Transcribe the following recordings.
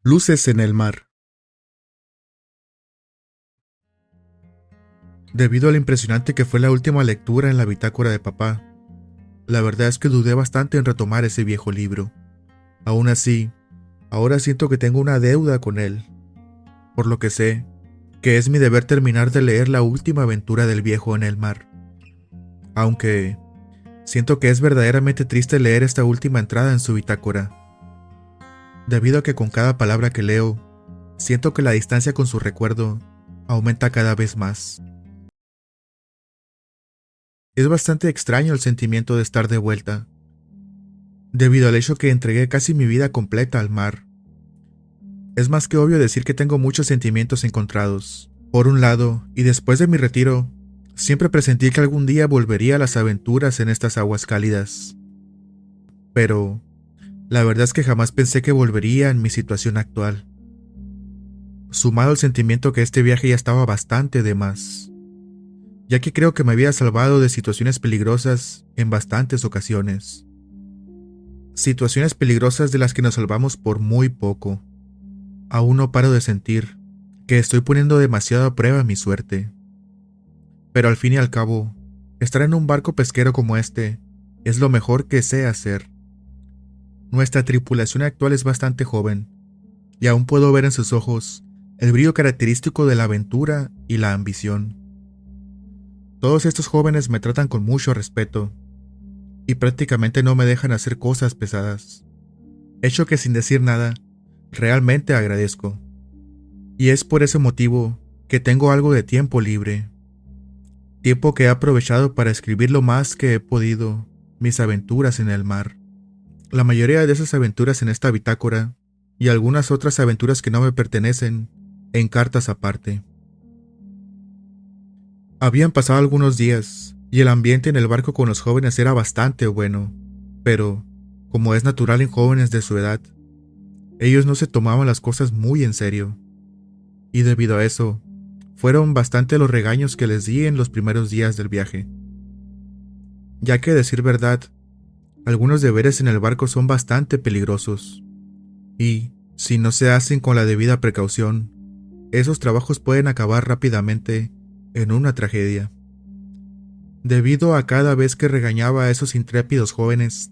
Luces en el mar. Debido a lo impresionante que fue la última lectura en la bitácora de papá, la verdad es que dudé bastante en retomar ese viejo libro. Aún así, ahora siento que tengo una deuda con él, por lo que sé que es mi deber terminar de leer la última aventura del viejo en el mar. Aunque siento que es verdaderamente triste leer esta última entrada en su bitácora, debido a que con cada palabra que leo, siento que la distancia con su recuerdo aumenta cada vez más. Es bastante extraño el sentimiento de estar de vuelta, debido al hecho que entregué casi mi vida completa al mar. Es más que obvio decir que tengo muchos sentimientos encontrados. Por un lado, y después de mi retiro, siempre presentí que algún día volvería a las aventuras en estas aguas cálidas. Pero la verdad es que jamás pensé que volvería en mi situación actual. Sumado al sentimiento que este viaje ya estaba bastante de más, ya que creo que me había salvado de situaciones peligrosas en bastantes ocasiones. Situaciones peligrosas de las que nos salvamos por muy poco. Aún no paro de sentir que estoy poniendo demasiado a prueba mi suerte. Pero al fin y al cabo, estar en un barco pesquero como este es lo mejor que sé hacer. Nuestra tripulación actual es bastante joven, y aún puedo ver en sus ojos el brillo característico de la aventura y la ambición. Todos estos jóvenes me tratan con mucho respeto, y prácticamente no me dejan hacer cosas pesadas, hecho que sin decir nada, realmente agradezco. Y es por ese motivo que tengo algo de tiempo libre, tiempo que he aprovechado para escribir lo más que he podido, mis aventuras en el mar. La mayoría de esas aventuras en esta bitácora, y algunas otras aventuras que no me pertenecen, en cartas aparte. Habían pasado algunos días, y el ambiente en el barco con los jóvenes era bastante bueno, pero, como es natural en jóvenes de su edad, ellos no se tomaban las cosas muy en serio, y debido a eso, fueron bastante los regaños que les di en los primeros días del viaje. Ya que, a decir verdad, algunos deberes en el barco son bastante peligrosos, y, si no se hacen con la debida precaución, esos trabajos pueden acabar rápidamente en una tragedia. Debido a cada vez que regañaba a esos intrépidos jóvenes,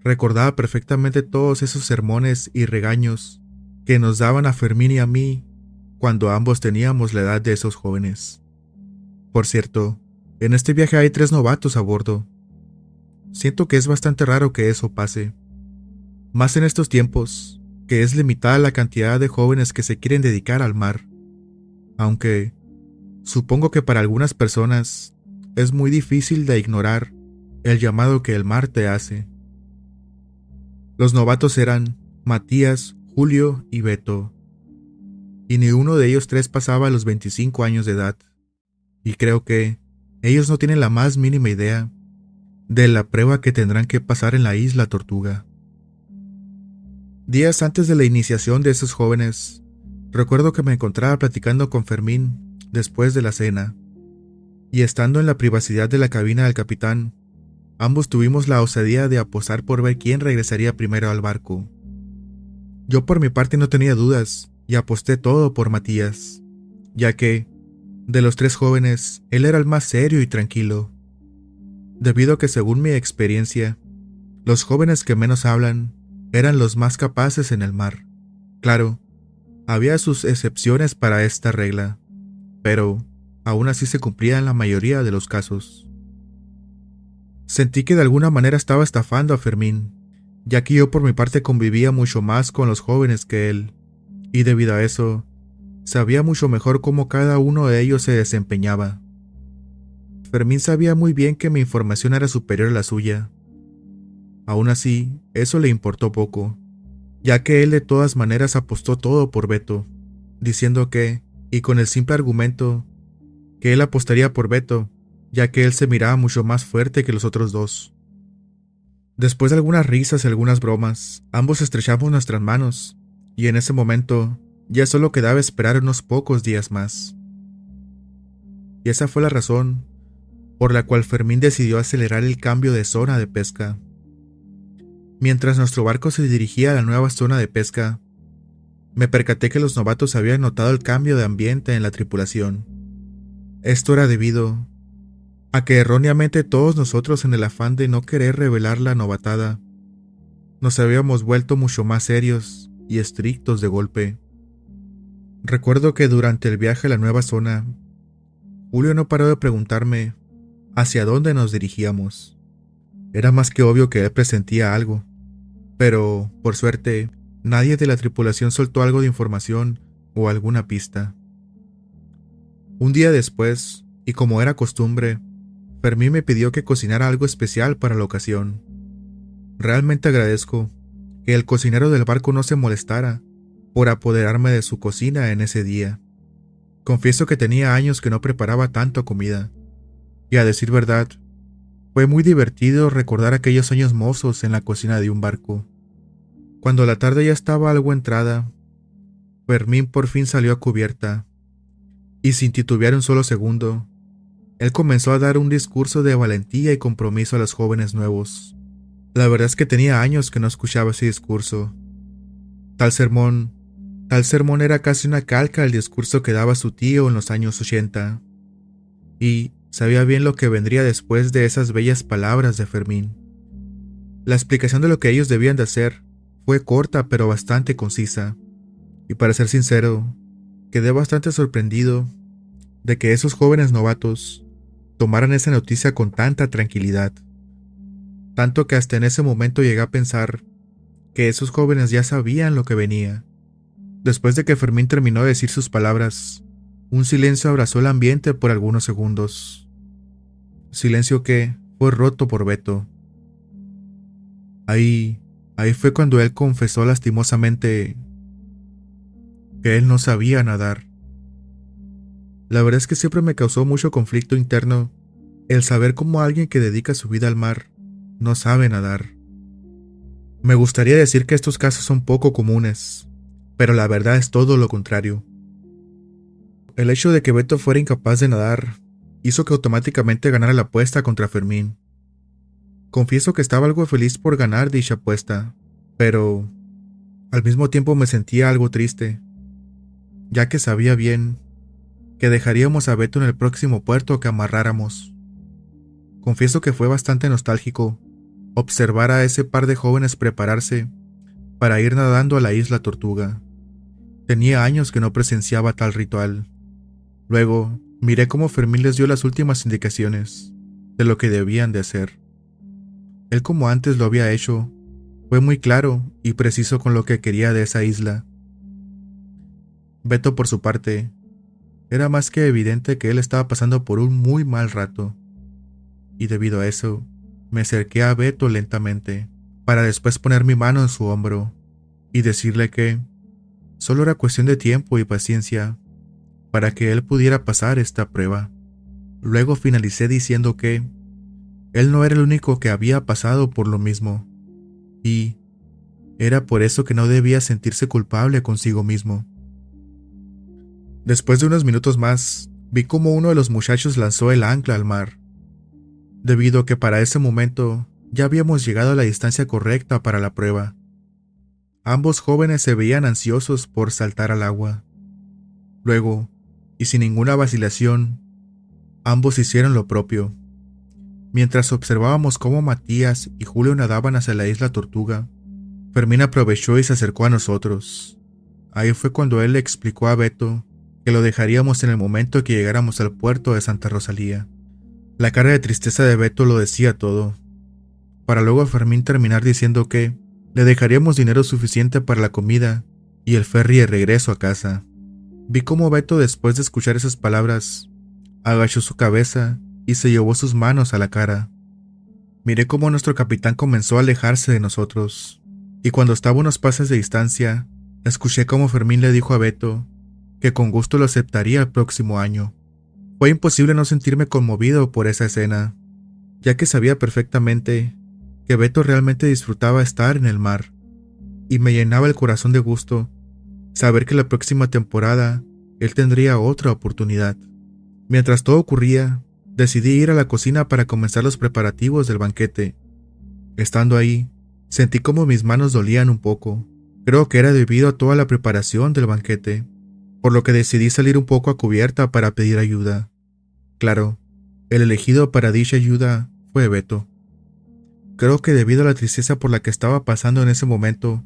recordaba perfectamente todos esos sermones y regaños que nos daban a Fermín y a mí cuando ambos teníamos la edad de esos jóvenes. Por cierto, en este viaje hay 3 novatos a bordo. Siento que es bastante raro que eso pase, más en estos tiempos, que es limitada la cantidad de jóvenes que se quieren dedicar al mar, aunque supongo que para algunas personas es muy difícil de ignorar el llamado que el mar te hace. Los novatos eran Matías, Julio y Beto, y ni uno de ellos 3 pasaba los 25 años de edad, y creo que ellos no tienen la más mínima idea de la prueba que tendrán que pasar en la isla Tortuga. Días antes de la iniciación de esos jóvenes, recuerdo que me encontraba platicando con Fermín después de la cena, y estando en la privacidad de la cabina del capitán, ambos tuvimos la osadía de apostar por ver quién regresaría primero al barco. Yo por mi parte no tenía dudas, y aposté todo por Matías, ya que, de los 3 jóvenes, él era el más serio y tranquilo, debido a que según mi experiencia, los jóvenes que menos hablan eran los más capaces en el mar. Claro, había sus excepciones para esta regla, pero aún así se cumplía en la mayoría de los casos. Sentí que de alguna manera estaba estafando a Fermín, ya que yo por mi parte convivía mucho más con los jóvenes que él, y debido a eso, sabía mucho mejor cómo cada uno de ellos se desempeñaba. Fermín sabía muy bien que mi información era superior a la suya. Aún así, eso le importó poco, ya que él de todas maneras apostó todo por Beto, diciendo que, y con el simple argumento, que él apostaría por Beto, ya que él se miraba mucho más fuerte que los otros 2. Después de algunas risas y algunas bromas, ambos estrechamos nuestras manos, y en ese momento ya solo quedaba esperar unos pocos días más. Y esa fue la razón por la cual Fermín decidió acelerar el cambio de zona de pesca. Mientras nuestro barco se dirigía a la nueva zona de pesca, me percaté que los novatos habían notado el cambio de ambiente en la tripulación. Esto era debido a que erróneamente todos nosotros, en el afán de no querer revelar la novatada, nos habíamos vuelto mucho más serios y estrictos de golpe. Recuerdo que durante el viaje a la nueva zona, Julio no paró de preguntarme hacia dónde nos dirigíamos. Era más que obvio que él presentía algo, pero, por suerte, nadie de la tripulación soltó algo de información o alguna pista. Un día después, y como era costumbre, Fermín me pidió que cocinara algo especial para la ocasión. Realmente agradezco que el cocinero del barco no se molestara por apoderarme de su cocina en ese día. Confieso que tenía años que no preparaba tanto comida, y a decir verdad, fue muy divertido recordar aquellos años mozos en la cocina de un barco. Cuando la tarde ya estaba algo entrada, Fermín por fin salió a cubierta, y sin titubear un solo segundo, él comenzó a dar un discurso de valentía y compromiso a los jóvenes nuevos. La verdad es que tenía años que no escuchaba ese discurso. Tal sermón era casi una calca del discurso que daba su tío en los años 80, y sabía bien lo que vendría después de esas bellas palabras de Fermín. La explicación de lo que ellos debían de hacer fue corta pero bastante concisa, y para ser sincero, quedé bastante sorprendido de que esos jóvenes novatos tomaran esa noticia con tanta tranquilidad, tanto que hasta en ese momento llegué a pensar que esos jóvenes ya sabían lo que venía. Después de que Fermín terminó de decir sus palabras, un silencio abrazó el ambiente por algunos segundos. Silencio que fue roto por Beto. Ahí fue cuando él confesó lastimosamente que él no sabía nadar. La verdad es que siempre me causó mucho conflicto interno el saber cómo alguien que dedica su vida al mar no sabe nadar. Me gustaría decir que estos casos son poco comunes, pero la verdad es todo lo contrario. El hecho de que Beto fuera incapaz de nadar hizo que automáticamente ganara la apuesta contra Fermín. Confieso que estaba algo feliz por ganar dicha apuesta, pero al mismo tiempo me sentía algo triste, ya que sabía bien que dejaríamos a Beto en el próximo puerto que amarráramos. Confieso que fue bastante nostálgico observar a ese par de jóvenes prepararse para ir nadando a la isla Tortuga. Tenía años que no presenciaba tal ritual. Luego, miré cómo Fermín les dio las últimas indicaciones de lo que debían de hacer. Él, como antes lo había hecho, fue muy claro y preciso con lo que quería de esa isla. Beto, por su parte, era más que evidente que él estaba pasando por un muy mal rato, y debido a eso, me acerqué a Beto lentamente, para después poner mi mano en su hombro y decirle que solo era cuestión de tiempo y paciencia para que él pudiera pasar esta prueba. Luego finalicé diciendo que él no era el único que había pasado por lo mismo, y era por eso que no debía sentirse culpable consigo mismo. Después de unos minutos más, vi cómo uno de los muchachos lanzó el ancla al mar, debido a que para ese momento ya habíamos llegado a la distancia correcta para la prueba. Ambos jóvenes se veían ansiosos por saltar al agua. Luego, y sin ninguna vacilación, ambos hicieron lo propio. Mientras observábamos cómo Matías y Julio nadaban hacia la isla Tortuga, Fermín aprovechó y se acercó a nosotros. Ahí fue cuando él le explicó a Beto que lo dejaríamos en el momento que llegáramos al puerto de Santa Rosalía. La cara de tristeza de Beto lo decía todo, para luego Fermín terminar diciendo que le dejaríamos dinero suficiente para la comida y el ferry de regreso a casa. Vi cómo Beto, después de escuchar esas palabras, agachó su cabeza y se llevó sus manos a la cara. Miré cómo nuestro capitán comenzó a alejarse de nosotros, y cuando estaba a unos pasos de distancia, escuché cómo Fermín le dijo a Beto que con gusto lo aceptaría el próximo año. Fue imposible no sentirme conmovido por esa escena, ya que sabía perfectamente que Beto realmente disfrutaba estar en el mar, y me llenaba el corazón de gusto saber que la próxima temporada él tendría otra oportunidad. Mientras todo ocurría, decidí ir a la cocina para comenzar los preparativos del banquete. Estando ahí, sentí como mis manos dolían un poco, Creo que era debido a toda la preparación del banquete, por lo que decidí salir un poco a cubierta para pedir ayuda. Claro, el elegido para dicha ayuda fue Beto. Creo que debido a la tristeza por la que estaba pasando en ese momento,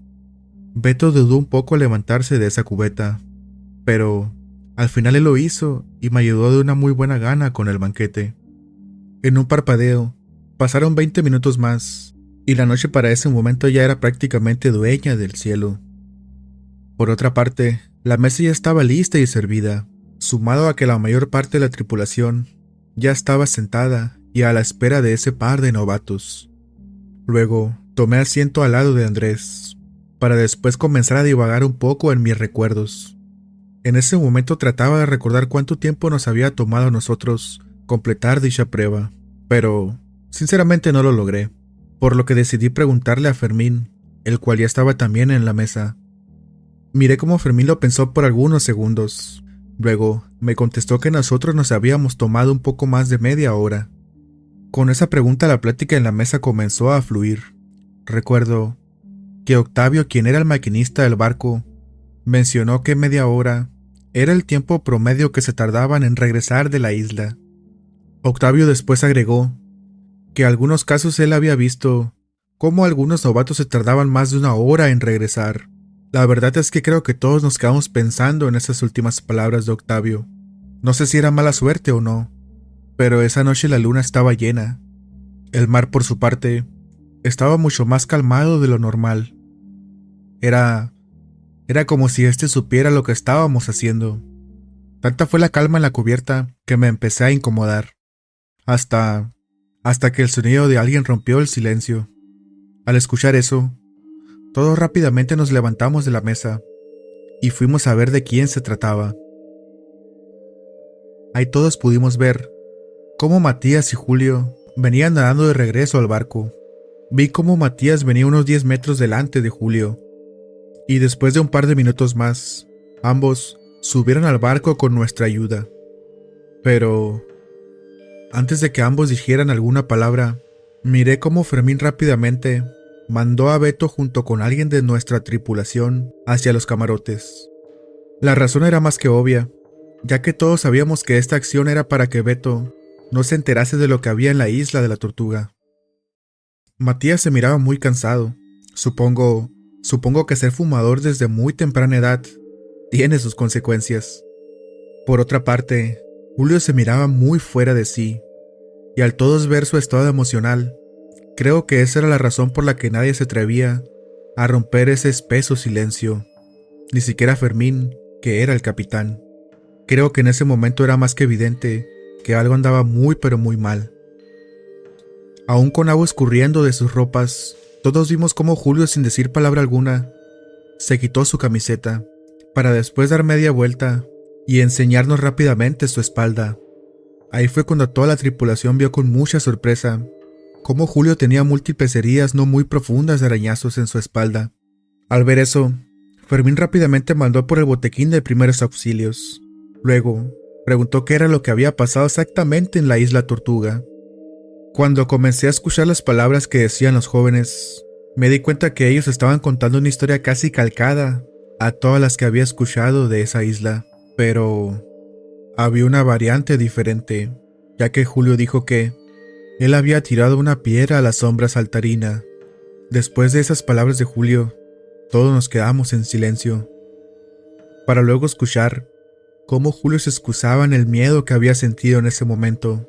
Beto dudó un poco al levantarse de esa cubeta, pero al final él lo hizo y me ayudó de una muy buena gana con el banquete. En un parpadeo, pasaron 20 minutos más, y la noche para ese momento ya era prácticamente dueña del cielo. Por otra parte, la mesa ya estaba lista y servida, sumado a que la mayor parte de la tripulación ya estaba sentada y a la espera de ese par de novatos. Luego, tomé asiento al lado de Andrés, para después comenzar a divagar un poco en mis recuerdos. En ese momento trataba de recordar cuánto tiempo nos había tomado a nosotros completar dicha prueba, pero sinceramente no lo logré, por lo que decidí preguntarle a Fermín, el cual ya estaba también en la mesa. Miré cómo Fermín lo pensó por algunos segundos. Luego me contestó que nosotros nos habíamos tomado un poco más de media hora. Con esa pregunta la plática en la mesa comenzó a fluir. Recuerdo que Octavio, quien era el maquinista del barco, mencionó que media hora era el tiempo promedio que se tardaban en regresar de la isla. Octavio después agregó que en algunos casos él había visto cómo algunos novatos se tardaban más de una hora en regresar. La verdad es que creo que todos nos quedamos pensando en esas últimas palabras de Octavio. No sé si era mala suerte o no, pero esa noche la luna estaba llena. El mar, por su parte, estaba mucho más calmado de lo normal. Era como si éste supiera lo que estábamos haciendo. Tanta fue la calma en la cubierta que me empecé a incomodar. Hasta que el sonido de alguien rompió el silencio. Al escuchar eso, todos rápidamente nos levantamos de la mesa y fuimos a ver de quién se trataba. Ahí todos pudimos ver cómo Matías y Julio venían nadando de regreso al barco. Vi cómo Matías venía unos 10 metros delante de Julio, y después de un par de minutos más, ambos subieron al barco con nuestra ayuda. Pero antes de que ambos dijeran alguna palabra, miré cómo Fermín rápidamente mandó a Beto junto con alguien de nuestra tripulación hacia los camarotes. La razón era más que obvia, ya que todos sabíamos que esta acción era para que Beto no se enterase de lo que había en la isla de la Tortuga. Matías se miraba muy cansado. Supongo que ser fumador desde muy temprana edad tiene sus consecuencias. Por otra parte, Julio se miraba muy fuera de sí, y al todos ver su estado emocional, creo que esa era la razón por la que nadie se atrevía a romper ese espeso silencio, ni siquiera Fermín, que era el capitán. Creo que en ese momento era más que evidente que algo andaba muy pero muy mal. Aún con agua escurriendo de sus ropas, todos vimos cómo Julio, sin decir palabra alguna, se quitó su camiseta, para después dar media vuelta y enseñarnos rápidamente su espalda. Ahí fue cuando toda la tripulación vio con mucha sorpresa cómo Julio tenía múltiples heridas no muy profundas de arañazos en su espalda. Al ver eso, Fermín rápidamente mandó por el botequín de primeros auxilios. Luego, preguntó qué era lo que había pasado exactamente en la isla Tortuga. Cuando comencé a escuchar las palabras que decían los jóvenes, me di cuenta que ellos estaban contando una historia casi calcada a todas las que había escuchado de esa isla, pero había una variante diferente, ya que Julio dijo que él había tirado una piedra a la sombra saltarina. Después de esas palabras de Julio, todos nos quedamos en silencio, para luego escuchar cómo Julio se excusaba en el miedo que había sentido en ese momento.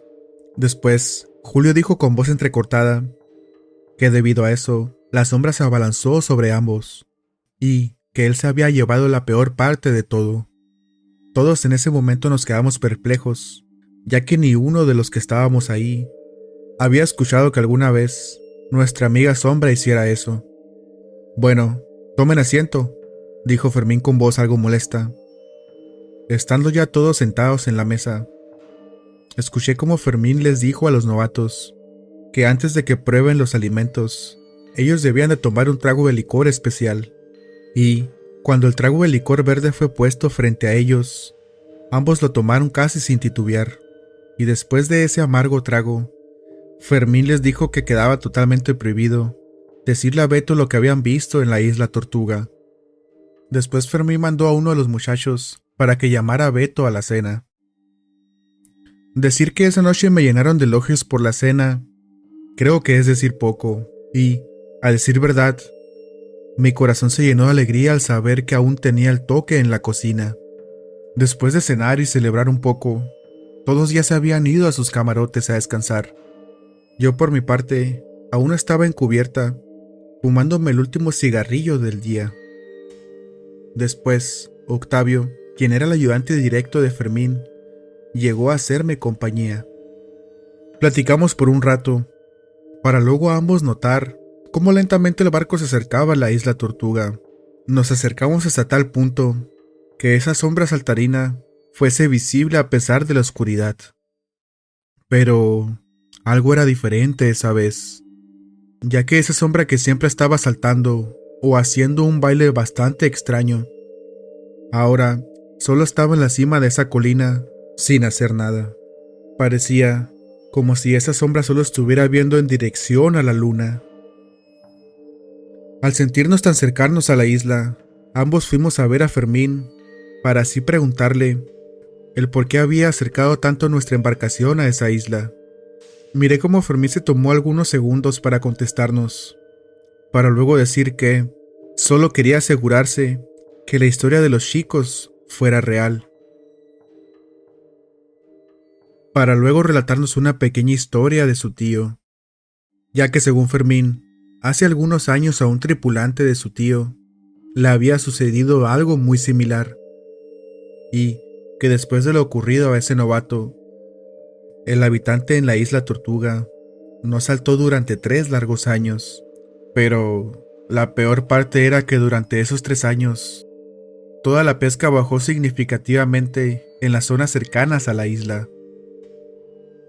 Después, Julio dijo con voz entrecortada que debido a eso, la sombra se abalanzó sobre ambos, y que él se había llevado la peor parte de todo. Todos en ese momento nos quedamos perplejos, ya que ni uno de los que estábamos ahí había escuchado que alguna vez nuestra amiga Sombra hiciera eso. «Bueno, tomen asiento», dijo Fermín con voz algo molesta. Estando ya todos sentados en la mesa, escuché cómo Fermín les dijo a los novatos que antes de que prueben los alimentos, ellos debían de tomar un trago de licor especial. Y cuando el trago de licor verde fue puesto frente a ellos, ambos lo tomaron casi sin titubear. Y después de ese amargo trago, Fermín les dijo que quedaba totalmente prohibido decirle a Beto lo que habían visto en la isla Tortuga. Después Fermín mandó a uno de los muchachos para que llamara a Beto a la cena. Decir que esa noche me llenaron de elogios por la cena, creo que es decir poco, y, a decir verdad, mi corazón se llenó de alegría al saber que aún tenía el toque en la cocina. Después de cenar y celebrar un poco, todos ya se habían ido a sus camarotes a descansar. Yo por mi parte, aún estaba en cubierta, fumándome el último cigarrillo del día. Después, Octavio, quien era el ayudante directo de Fermín, llegó a hacerme compañía. Platicamos por un rato, para luego ambos notar cómo lentamente el barco se acercaba a la isla Tortuga. Nos acercamos hasta tal punto que esa sombra saltarina fuese visible a pesar de la oscuridad. Pero algo era diferente esa vez, ya que esa sombra que siempre estaba saltando o haciendo un baile bastante extraño, ahora solo estaba en la cima de esa colina sin hacer nada. Parecía como si esa sombra solo estuviera viendo en dirección a la luna. Al sentirnos tan cercanos a la isla, ambos fuimos a ver a Fermín para así preguntarle el por qué había acercado tanto nuestra embarcación a esa isla. Miré cómo Fermín se tomó algunos segundos para contestarnos, para luego decir que solo quería asegurarse que la historia de los chicos fuera real. Para luego relatarnos una pequeña historia de su tío, ya que según Fermín, hace algunos años a un tripulante de su tío le había sucedido algo muy similar, y que después de lo ocurrido a ese novato, el habitante en la isla Tortuga no saltó durante 3 largos años, pero la peor parte era que durante esos 3 años, toda la pesca bajó significativamente en las zonas cercanas a la isla.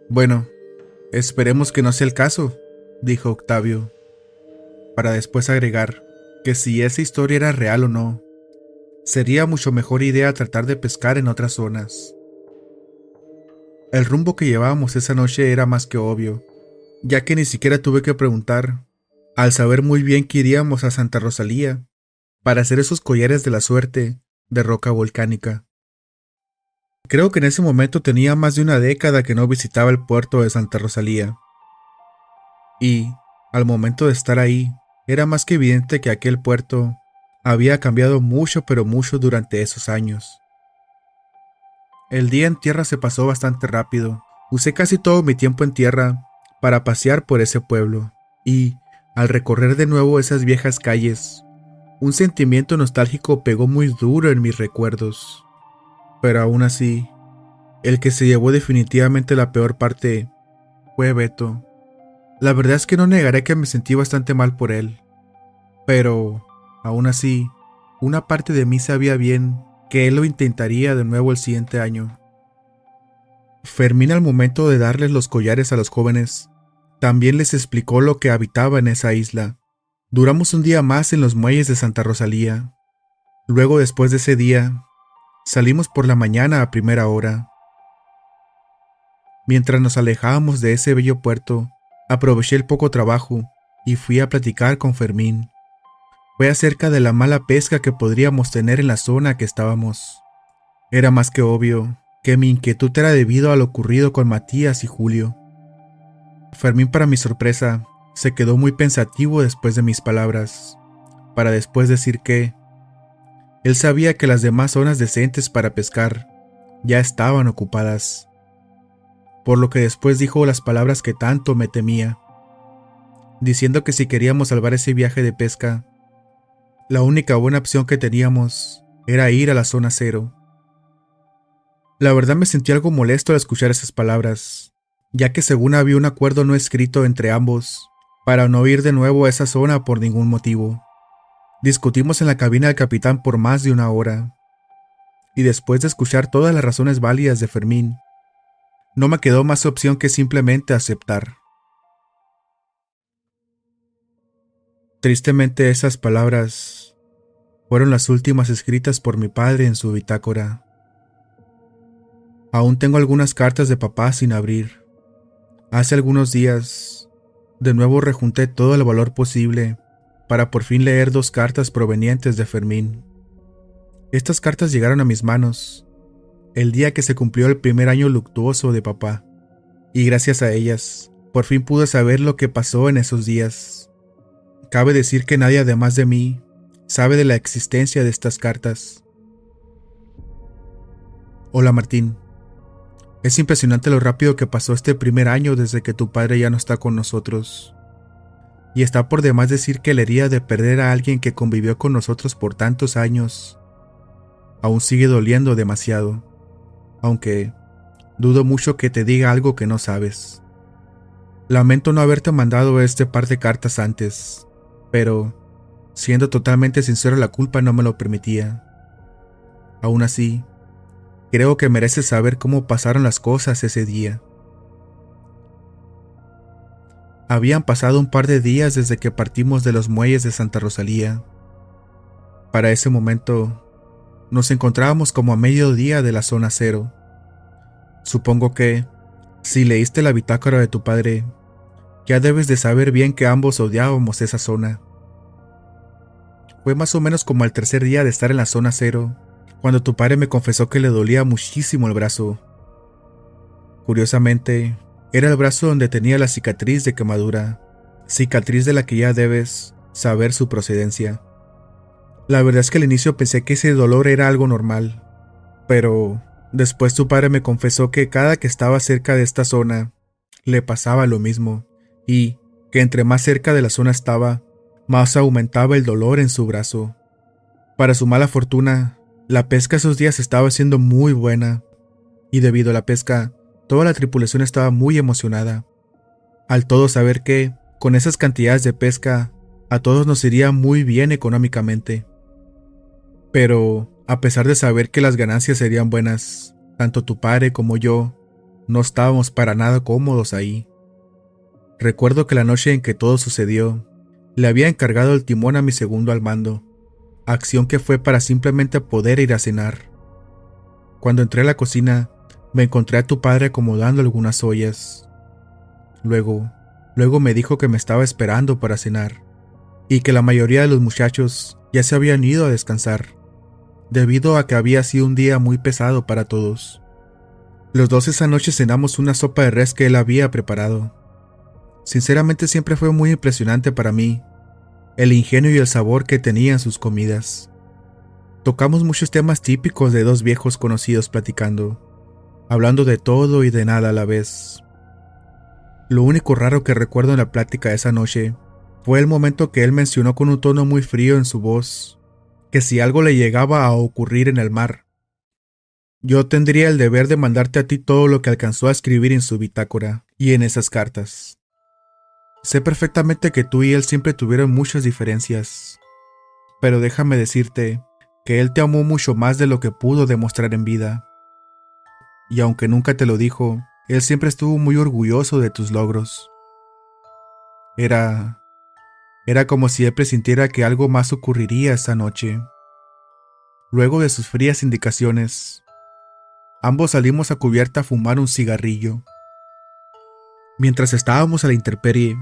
Bueno, esperemos que no sea el caso, dijo Octavio, para después agregar que si esa historia era real o no, sería mucho mejor idea tratar de pescar en otras zonas. El rumbo que llevábamos esa noche era más que obvio, ya que ni siquiera tuve que preguntar, al saber muy bien que iríamos a Santa Rosalía para hacer esos collares de la suerte de roca volcánica. Creo que en ese momento tenía más de una década que no visitaba el puerto de Santa Rosalía, y, al momento de estar ahí, era más que evidente que aquel puerto había cambiado mucho pero mucho durante esos años. El día en tierra se pasó bastante rápido. Usé casi todo mi tiempo en tierra para pasear por ese pueblo, y, al recorrer de nuevo esas viejas calles, un sentimiento nostálgico pegó muy duro en mis recuerdos. Pero aún así, el que se llevó definitivamente la peor parte fue Beto. La verdad es que no negaré que me sentí bastante mal por él, pero, aún así, una parte de mí sabía bien que él lo intentaría de nuevo el siguiente año. Fermín, al momento de darles los collares a los jóvenes, también les explicó lo que habitaba en esa isla. Duramos un día más en los muelles de Santa Rosalía. Luego, después de ese día, salimos por la mañana a primera hora. Mientras nos alejábamos de ese bello puerto, aproveché el poco trabajo y fui a platicar con Fermín. Fue acerca de la mala pesca que podríamos tener en la zona que estábamos. Era más que obvio que mi inquietud era debido a lo ocurrido con Matías y Julio. Fermín, para mi sorpresa, se quedó muy pensativo después de mis palabras, para después decir que él sabía que las demás zonas decentes para pescar ya estaban ocupadas, por lo que después dijo las palabras que tanto me temía, diciendo que si queríamos salvar ese viaje de pesca, la única buena opción que teníamos era ir a la zona cero. La verdad me sentí algo molesto al escuchar esas palabras, ya que según había un acuerdo no escrito entre ambos para no ir de nuevo a esa zona por ningún motivo. Discutimos en la cabina del capitán por más de 1 hora, y después de escuchar todas las razones válidas de Fermín, no me quedó más opción que simplemente aceptar. Tristemente, esas palabras fueron las últimas escritas por mi padre en su bitácora. Aún tengo algunas cartas de papá sin abrir. Hace algunos días, de nuevo rejunté todo el valor posible para por fin leer 2 cartas provenientes de Fermín. Estas cartas llegaron a mis manos el día que se cumplió el primer año luctuoso de papá, y gracias a ellas, por fin pude saber lo que pasó en esos días. Cabe decir que nadie además de mí sabe de la existencia de estas cartas. Hola Martín, es impresionante lo rápido que pasó este primer año desde que tu padre ya no está con nosotros. Y está por demás decir que la herida de perder a alguien que convivió con nosotros por tantos años aún sigue doliendo demasiado, aunque dudo mucho que te diga algo que no sabes. Lamento no haberte mandado este par de cartas antes, pero, siendo totalmente sincero, la culpa no me lo permitía. Aún así, creo que mereces saber cómo pasaron las cosas ese día. Habían pasado un par de días desde que partimos de los muelles de Santa Rosalía. Para ese momento, nos encontrábamos como a mediodía de la zona cero. Supongo que, si leíste la bitácora de tu padre, ya debes de saber bien que ambos odiábamos esa zona. Fue más o menos como al tercer día de estar en la zona cero, cuando tu padre me confesó que le dolía muchísimo el brazo. Curiosamente, era el brazo donde tenía la cicatriz de quemadura, cicatriz de la que ya debes saber su procedencia. La verdad es que al inicio pensé que ese dolor era algo normal, pero después tu padre me confesó que cada que estaba cerca de esta zona, le pasaba lo mismo, y que entre más cerca de la zona estaba, más aumentaba el dolor en su brazo. Para su mala fortuna, la pesca esos días estaba siendo muy buena, y debido a la pesca, toda la tripulación estaba muy emocionada, al todos saber que, con esas cantidades de pesca, a todos nos iría muy bien económicamente. Pero, a pesar de saber que las ganancias serían buenas, tanto tu padre como yo no estábamos para nada cómodos ahí. Recuerdo que la noche en que todo sucedió, le había encargado el timón a mi segundo al mando, acción que fue para simplemente poder ir a cenar. Cuando entré a la cocina, me encontré a tu padre acomodando algunas ollas. Luego me dijo que me estaba esperando para cenar, y que la mayoría de los muchachos ya se habían ido a descansar, debido a que había sido un día muy pesado para todos. Los dos esa noche cenamos una sopa de res que él había preparado. Sinceramente siempre fue muy impresionante para mí el ingenio y el sabor que tenían sus comidas. Tocamos muchos temas típicos de dos viejos conocidos platicando, hablando de todo y de nada a la vez. Lo único raro que recuerdo en la plática de esa noche fue el momento que él mencionó con un tono muy frío en su voz que si algo le llegaba a ocurrir en el mar, yo tendría el deber de mandarte a ti todo lo que alcanzó a escribir en su bitácora y en esas cartas. Sé perfectamente que tú y él siempre tuvieron muchas diferencias, pero déjame decirte que él te amó mucho más de lo que pudo demostrar en vida. Y aunque nunca te lo dijo, él siempre estuvo muy orgulloso de tus logros. Era como si él presintiera que algo más ocurriría esa noche. Luego de sus frías indicaciones, ambos salimos a cubierta a fumar un cigarrillo. Mientras estábamos a la intemperie,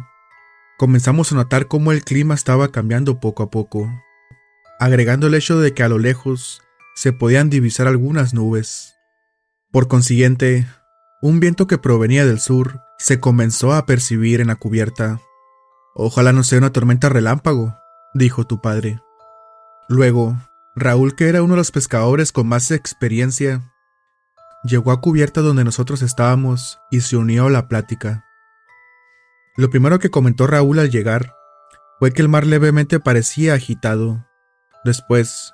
comenzamos a notar cómo el clima estaba cambiando poco a poco, agregando el hecho de que a lo lejos se podían divisar algunas nubes. Por consiguiente, un viento que provenía del sur se comenzó a percibir en la cubierta. Ojalá no sea una tormenta relámpago, dijo tu padre. Luego, Raúl, que era uno de los pescadores con más experiencia, llegó a cubierta donde nosotros estábamos y se unió a la plática. Lo primero que comentó Raúl al llegar fue que el mar levemente parecía agitado. Después,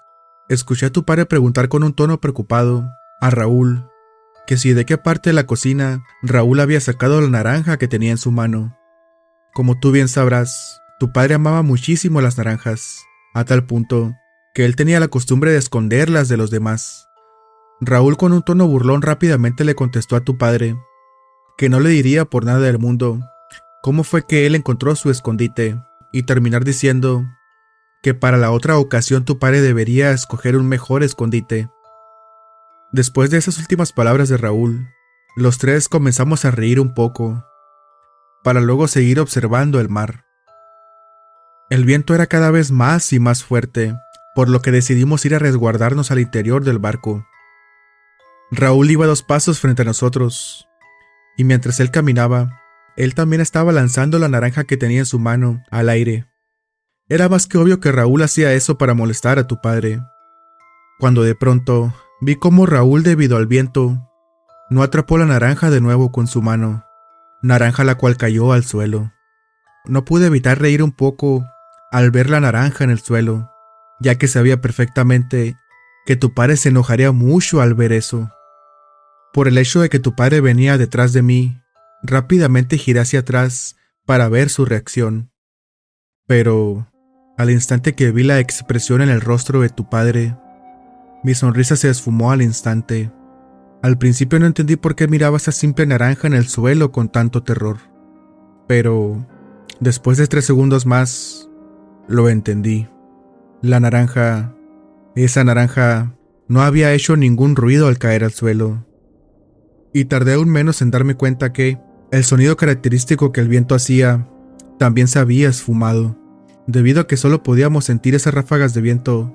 escuché a tu padre preguntar con un tono preocupado a Raúl que si de qué parte de la cocina Raúl había sacado la naranja que tenía en su mano. Como tú bien sabrás, tu padre amaba muchísimo las naranjas, a tal punto que él tenía la costumbre de esconderlas de los demás. Raúl, con un tono burlón, rápidamente le contestó a tu padre que no le diría por nada del mundo cómo fue que él encontró su escondite, y terminar diciendo que para la otra ocasión tu padre debería escoger un mejor escondite. Después de esas últimas palabras de Raúl, los tres comenzamos a reír un poco, para luego seguir observando el mar. El viento era cada vez más y más fuerte, por lo que decidimos ir a resguardarnos al interior del barco. Raúl iba 2 pasos frente a nosotros, y mientras él caminaba, él también estaba lanzando la naranja que tenía en su mano al aire. Era más que obvio que Raúl hacía eso para molestar a tu padre, cuando de pronto vi cómo Raúl, debido al viento, no atrapó la naranja de nuevo con su mano, naranja la cual cayó al suelo. No pude evitar reír un poco al ver la naranja en el suelo, ya que sabía perfectamente que tu padre se enojaría mucho al ver eso. Por el hecho de que tu padre venía detrás de mí, rápidamente giré hacia atrás para ver su reacción. Pero, al instante que vi la expresión en el rostro de tu padre, mi sonrisa se esfumó al instante. Al principio no entendí por qué miraba esa simple naranja en el suelo con tanto terror. Pero, después de 3 segundos más, lo entendí. Esa naranja, no había hecho ningún ruido al caer al suelo. Y tardé aún menos en darme cuenta que el sonido característico que el viento hacía también se había esfumado, debido a que solo podíamos sentir esas ráfagas de viento,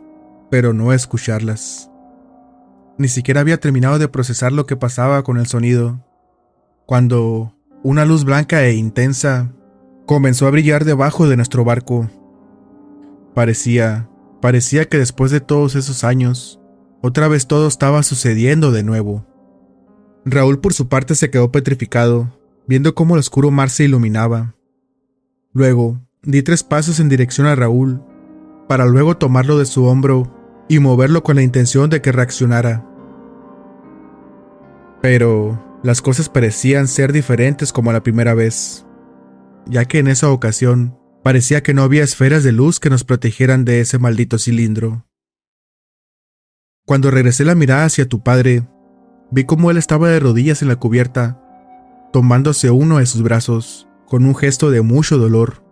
pero no escucharlas. Ni siquiera había terminado de procesar lo que pasaba con el sonido, cuando una luz blanca e intensa comenzó a brillar debajo de nuestro barco. Parecía que después de todos esos años, otra vez todo estaba sucediendo de nuevo. Raúl por su parte se quedó petrificado, viendo cómo el oscuro mar se iluminaba. Luego, di 3 pasos en dirección a Raúl, para luego tomarlo de su hombro y moverlo con la intención de que reaccionara. Pero las cosas parecían ser diferentes como la primera vez, ya que en esa ocasión parecía que no había esferas de luz que nos protegieran de ese maldito cilindro. Cuando regresé la mirada hacia tu padre, vi cómo él estaba de rodillas en la cubierta, tomándose uno de sus brazos, con un gesto de mucho dolor.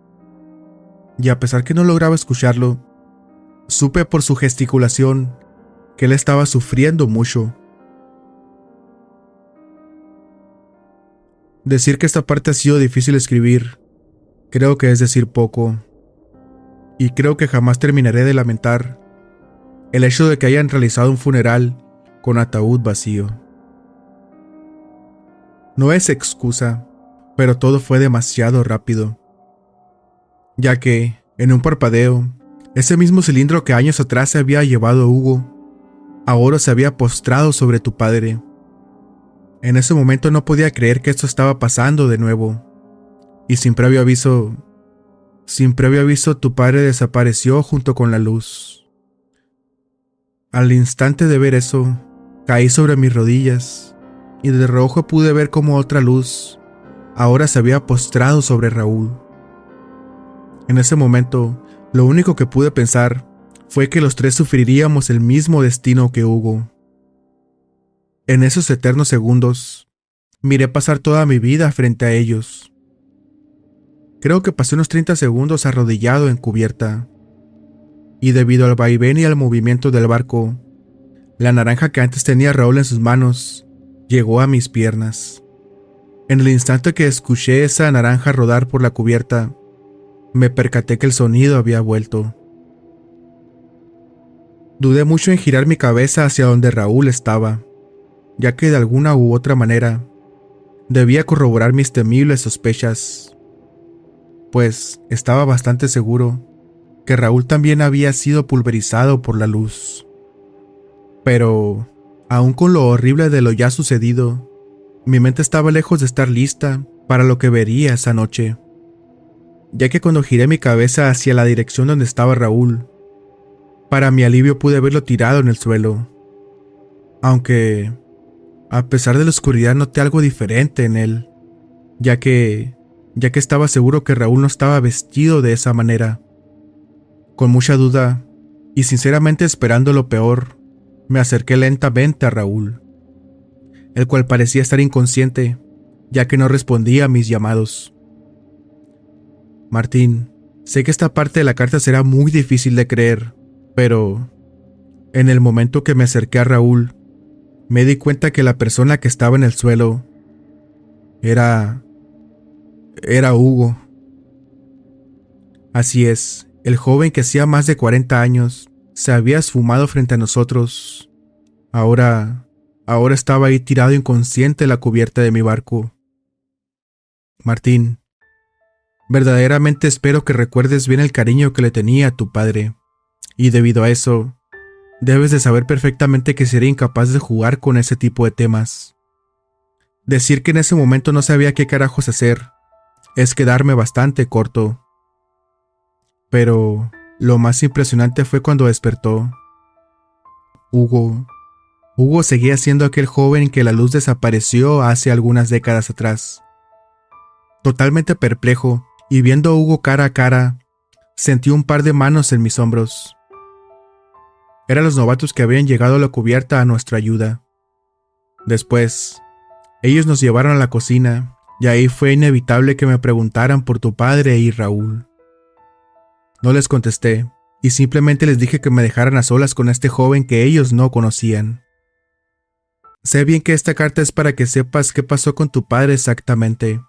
Y a pesar que no lograba escucharlo, supe por su gesticulación que él estaba sufriendo mucho. Decir que esta parte ha sido difícil de escribir, creo que es decir poco. Y creo que jamás terminaré de lamentar el hecho de que hayan realizado un funeral con ataúd vacío. No es excusa, pero todo fue demasiado rápido, ya que, en un parpadeo, ese mismo cilindro que años atrás se había llevado Hugo, ahora se había postrado sobre tu padre. En ese momento no podía creer que esto estaba pasando de nuevo, y sin previo aviso, tu padre desapareció junto con la luz. Al instante de ver eso, caí sobre mis rodillas, y de reojo pude ver cómo otra luz ahora se había postrado sobre Raúl. En ese momento, lo único que pude pensar fue que los 3 sufriríamos el mismo destino que Hugo. En esos eternos segundos, miré pasar toda mi vida frente a ellos. Creo que pasé unos 30 segundos arrodillado en cubierta, y debido al vaivén y al movimiento del barco, la naranja que antes tenía Raúl en sus manos llegó a mis piernas. En el instante que escuché esa naranja rodar por la cubierta, me percaté que el sonido había vuelto. Dudé mucho en girar mi cabeza hacia donde Raúl estaba, ya que de alguna u otra manera debía corroborar mis temibles sospechas, pues estaba bastante seguro que Raúl también había sido pulverizado por la luz. Pero, aun con lo horrible de lo ya sucedido, mi mente estaba lejos de estar lista para lo que vería esa noche, ya que cuando giré mi cabeza hacia la dirección donde estaba Raúl, para mi alivio pude verlo tirado en el suelo, aunque a pesar de la oscuridad noté algo diferente en él, ya que estaba seguro que Raúl no estaba vestido de esa manera. Con mucha duda, y sinceramente esperando lo peor, me acerqué lentamente a Raúl, el cual parecía estar inconsciente, ya que no respondía a mis llamados. Martín, sé que esta parte de la carta será muy difícil de creer, pero en el momento que me acerqué a Raúl, me di cuenta que la persona que estaba en el suelo era Hugo. Así es, el joven que hacía más de 40 años se había esfumado frente a nosotros. Ahora estaba ahí tirado inconsciente en la cubierta de mi barco. Martín, verdaderamente espero que recuerdes bien el cariño que le tenía a tu padre, y debido a eso, debes de saber perfectamente que sería incapaz de jugar con ese tipo de temas. Decir que en ese momento no sabía qué carajos hacer es quedarme bastante corto. Pero lo más impresionante fue cuando despertó. Hugo seguía siendo aquel joven que la luz desapareció hace algunas décadas atrás. Totalmente perplejo y viendo a Hugo cara a cara, sentí un par de manos en mis hombros. Eran los novatos que habían llegado a la cubierta a nuestra ayuda. Después, ellos nos llevaron a la cocina y ahí fue inevitable que me preguntaran por tu padre y Raúl. No les contesté y simplemente les dije que me dejaran a solas con este joven que ellos no conocían. Sé bien que esta carta es para que sepas qué pasó con tu padre exactamente,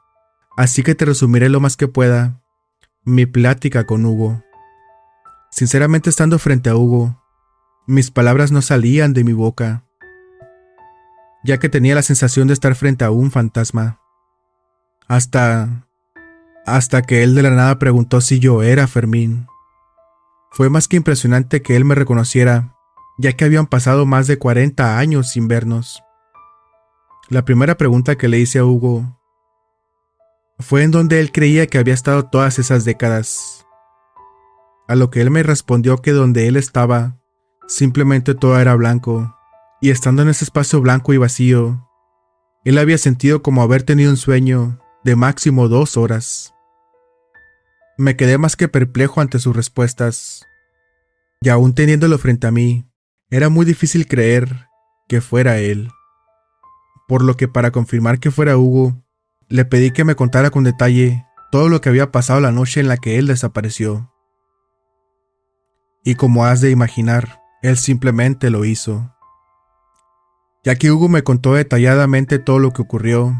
así que te resumiré lo más que pueda mi plática con Hugo. Sinceramente, estando frente a Hugo, mis palabras no salían de mi boca, ya que tenía la sensación de estar frente a un fantasma. Hasta que él de la nada preguntó si yo era Fermín. Fue más que impresionante que él me reconociera, ya que habían pasado más de 40 años sin vernos. La primera pregunta que le hice a Hugo fue en dónde él creía que había estado todas esas décadas. A lo que él me respondió que donde él estaba, simplemente todo era blanco, y estando en ese espacio blanco y vacío, él había sentido como haber tenido un sueño de máximo 2 horas. Me quedé más que perplejo ante sus respuestas, y aún teniéndolo frente a mí, era muy difícil creer que fuera él. Por lo que para confirmar que fuera Hugo, le pedí que me contara con detalle todo lo que había pasado la noche en la que él desapareció. Y como has de imaginar, él simplemente lo hizo. Ya que Hugo me contó detalladamente todo lo que ocurrió,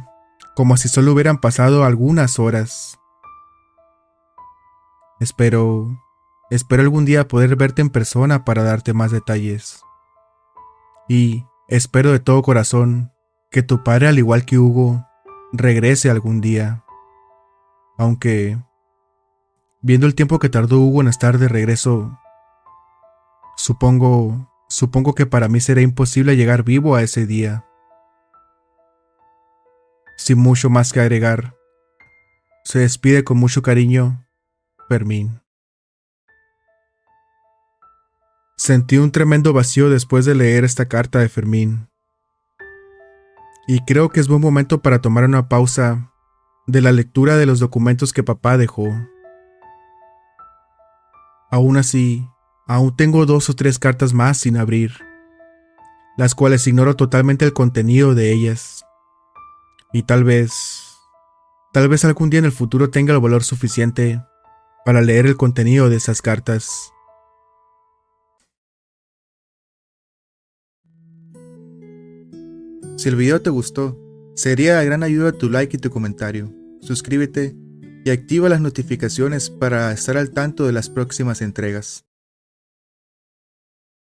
como si solo hubieran pasado algunas horas. Espero algún día poder verte en persona para darte más detalles. Y espero de todo corazón que tu padre, al igual que Hugo, regrese algún día. Aunque, viendo el tiempo que tardó Hugo en estar de regreso, supongo que para mí será imposible llegar vivo a ese día. Sin mucho más que agregar, se despide con mucho cariño, Fermín. Sentí un tremendo vacío después de leer esta carta de Fermín. Y creo que es buen momento para tomar una pausa de la lectura de los documentos que papá dejó. Aún así, aún tengo 2 o 3 cartas más sin abrir, las cuales ignoro totalmente el contenido de ellas. Y tal vez algún día en el futuro tenga el valor suficiente para leer el contenido de esas cartas. Si el video te gustó, sería de gran ayuda tu like y tu comentario. Suscríbete y activa las notificaciones para estar al tanto de las próximas entregas.